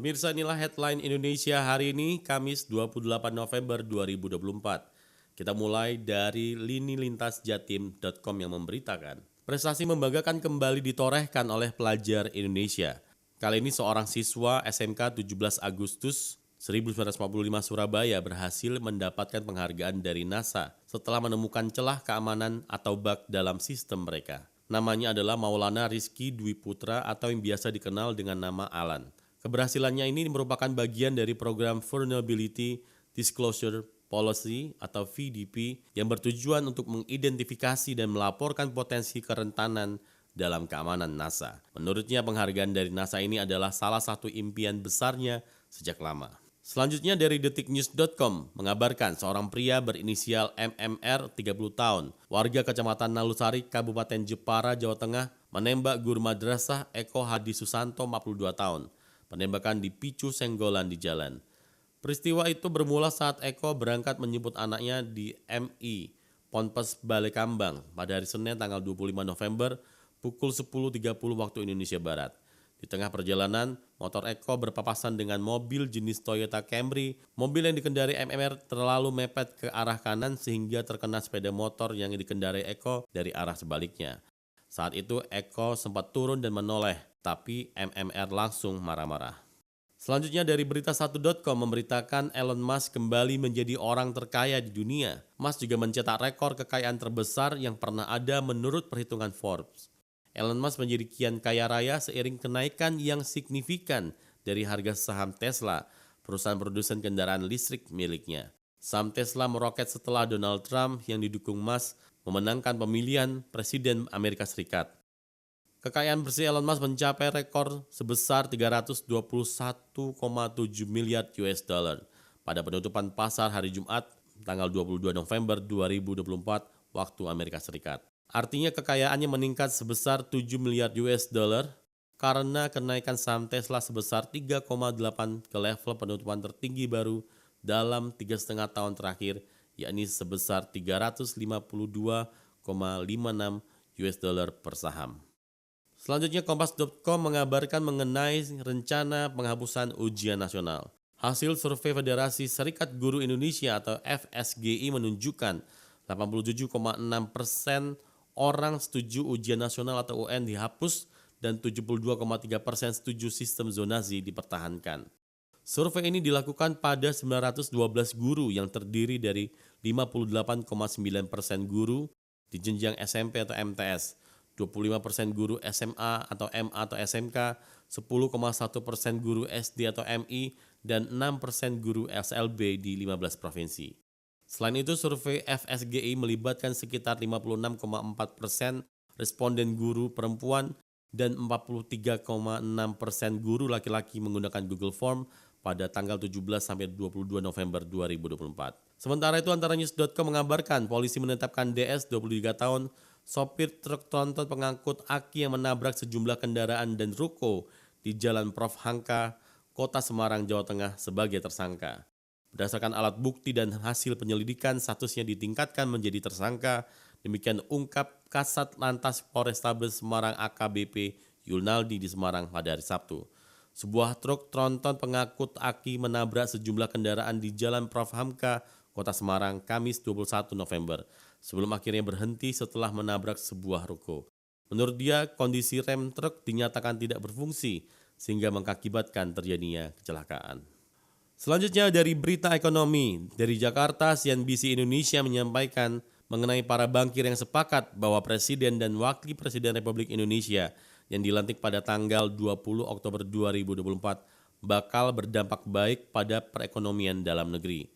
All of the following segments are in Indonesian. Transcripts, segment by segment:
Pemirsa, inilah headline Indonesia hari ini, Kamis 28 November 2024. Kita mulai dari linilintasjatim.com yang memberitakan. Prestasi membanggakan kembali ditorehkan oleh pelajar Indonesia. Kali ini seorang siswa SMK 17 Agustus 1945 Surabaya berhasil mendapatkan penghargaan dari NASA setelah menemukan celah keamanan atau bug dalam sistem mereka. Namanya adalah Maulana Rizky Dwi Putra atau yang biasa dikenal dengan nama Alan. Keberhasilannya ini merupakan bagian dari program Vulnerability Disclosure Policy atau VDP yang bertujuan untuk mengidentifikasi dan melaporkan potensi kerentanan dalam keamanan NASA. Menurutnya penghargaan dari NASA ini adalah salah satu impian besarnya sejak lama. Selanjutnya dari detiknews.com mengabarkan seorang pria berinisial MMR 30 tahun, warga Kecamatan Nalusari, Kabupaten Jepara, Jawa Tengah, menembak guru madrasah Eko Hadi Susanto 42 tahun. Penembakan dipicu senggolan di jalan. Peristiwa itu bermula saat Eko berangkat menjemput anaknya di MI Ponpes Balekambang pada hari Senin tanggal 25 November pukul 10.30 waktu Indonesia Barat. Di tengah perjalanan, motor Eko berpapasan dengan mobil jenis Toyota Camry. Mobil yang dikendari MMR terlalu mepet ke arah kanan sehingga terkena sepeda motor yang dikendarai Eko dari arah sebaliknya. Saat itu Eko sempat turun dan menoleh, tapi MMR langsung marah-marah. Selanjutnya dari berita1.com memberitakan Elon Musk kembali menjadi orang terkaya di dunia. Musk juga mencetak rekor kekayaan terbesar yang pernah ada menurut perhitungan Forbes. Elon Musk menjadi kian kaya raya seiring kenaikan yang signifikan dari harga saham Tesla, perusahaan produsen kendaraan listrik miliknya. Saham Tesla meroket setelah Donald Trump yang didukung Musk memenangkan pemilihan Presiden Amerika Serikat. Kekayaan bersih Elon Musk mencapai rekor sebesar 321,7 miliar US dollar pada penutupan pasar hari Jumat tanggal 22 November 2024 waktu Amerika Serikat. Artinya kekayaannya meningkat sebesar 7 miliar US dollar karena kenaikan saham Tesla sebesar 3,8 ke level penutupan tertinggi baru dalam 3,5 tahun terakhir, yakni sebesar 352,56 US dollar per saham. Selanjutnya Kompas.com mengabarkan mengenai rencana penghapusan ujian nasional. Hasil survei Federasi Serikat Guru Indonesia atau FSGI menunjukkan 87,6% orang setuju ujian nasional atau UN dihapus dan 72,3% setuju sistem zonasi dipertahankan. Survei ini dilakukan pada 912 guru yang terdiri dari 58,9% guru di jenjang SMP atau MTS, 25% guru SMA atau MA atau SMK, 10,1% guru SD atau MI, dan 6% guru SLB di 15 provinsi. Selain itu, survei FSGI melibatkan sekitar 56,4% responden guru perempuan dan 43,6% guru laki-laki menggunakan Google Form pada tanggal 17-22 November 2024. Sementara itu, antaranews.com mengabarkan polisi menetapkan DS 23 tahun, sopir truk tronton pengangkut aki yang menabrak sejumlah kendaraan dan ruko di Jalan Prof. Hamka, Kota Semarang, Jawa Tengah sebagai tersangka. Berdasarkan alat bukti dan hasil penyelidikan, statusnya ditingkatkan menjadi tersangka. Demikian ungkap Kasat Lantas Polrestabes Semarang AKBP Yulnaldi di Semarang pada hari Sabtu. Sebuah truk tronton pengangkut aki menabrak sejumlah kendaraan di Jalan Prof. Hamka, Kota Semarang, Kamis 21 November, sebelum akhirnya berhenti setelah menabrak sebuah ruko. Menurut dia, kondisi rem truk dinyatakan tidak berfungsi, sehingga mengakibatkan terjadinya kecelakaan. Selanjutnya dari berita ekonomi, dari Jakarta, CNBC Indonesia menyampaikan mengenai para bankir yang sepakat bahwa Presiden dan Wakil Presiden Republik Indonesia yang dilantik pada tanggal 20 Oktober 2024 bakal berdampak baik pada perekonomian dalam negeri.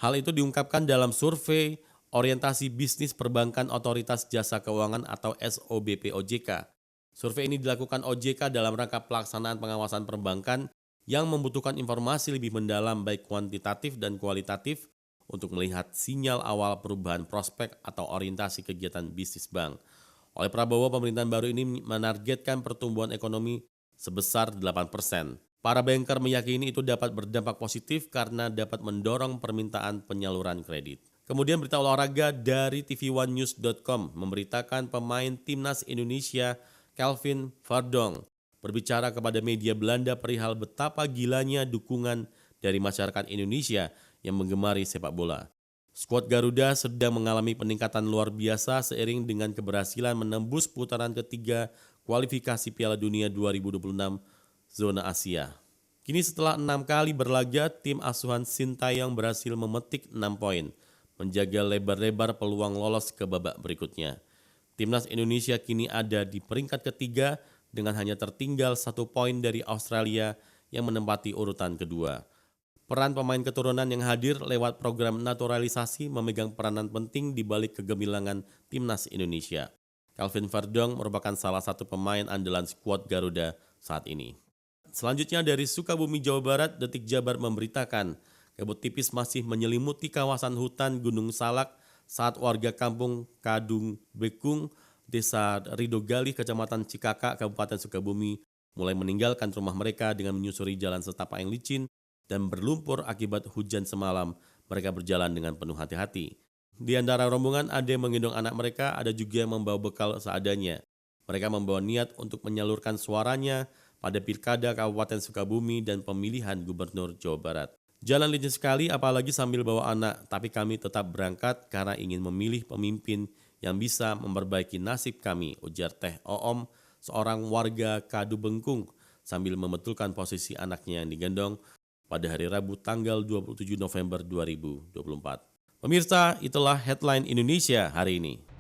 Hal itu diungkapkan dalam survei Orientasi Bisnis Perbankan Otoritas Jasa Keuangan atau SOBP OJK. Survei ini dilakukan OJK dalam rangka pelaksanaan pengawasan perbankan yang membutuhkan informasi lebih mendalam baik kuantitatif dan kualitatif untuk melihat sinyal awal perubahan prospek atau orientasi kegiatan bisnis bank. Oleh Prabowo, pemerintahan baru ini menargetkan pertumbuhan ekonomi sebesar 8%. Para banker meyakini itu dapat berdampak positif karena dapat mendorong permintaan penyaluran kredit. Kemudian berita olahraga dari tv1news.com memberitakan pemain timnas Indonesia Kelvin Verdong berbicara kepada media Belanda perihal betapa gilanya dukungan dari masyarakat Indonesia yang menggemari sepak bola. Skuad Garuda sedang mengalami peningkatan luar biasa seiring dengan keberhasilan menembus putaran ketiga kualifikasi Piala Dunia 2026 zona Asia. Kini setelah 6 kali berlaga, tim asuhan Sintayong berhasil memetik 6 poin, menjaga lebar-lebar peluang lolos ke babak berikutnya. Timnas Indonesia kini ada di peringkat ketiga dengan hanya tertinggal 1 poin dari Australia yang menempati urutan kedua. Peran pemain keturunan yang hadir lewat program naturalisasi memegang peranan penting di balik kegemilangan Timnas Indonesia. Calvin Verdong merupakan salah satu pemain andalan skuad Garuda saat ini. Selanjutnya dari Sukabumi, Jawa Barat, Detik Jabar memberitakan kabut tipis masih menyelimuti kawasan hutan Gunung Salak saat warga kampung Kadung Bekung, Desa Ridogali, Kecamatan Cikaka, Kabupaten Sukabumi, mulai meninggalkan rumah mereka dengan menyusuri jalan setapak yang licin dan berlumpur akibat hujan semalam. Mereka berjalan dengan penuh hati-hati. Di antara rombongan ada yang menggendong anak mereka, ada juga yang membawa bekal seadanya. Mereka membawa niat untuk menyalurkan suaranya pada Pilkada Kabupaten Sukabumi dan pemilihan Gubernur Jawa Barat. Jalan licin sekali apalagi sambil bawa anak, tapi kami tetap berangkat karena ingin memilih pemimpin yang bisa memperbaiki nasib kami, ujar Teh Oom, seorang warga Kadu Bengkung, sambil membetulkan posisi anaknya yang digendong pada hari Rabu tanggal 27 November 2024. Pemirsa, itulah headline Indonesia hari ini.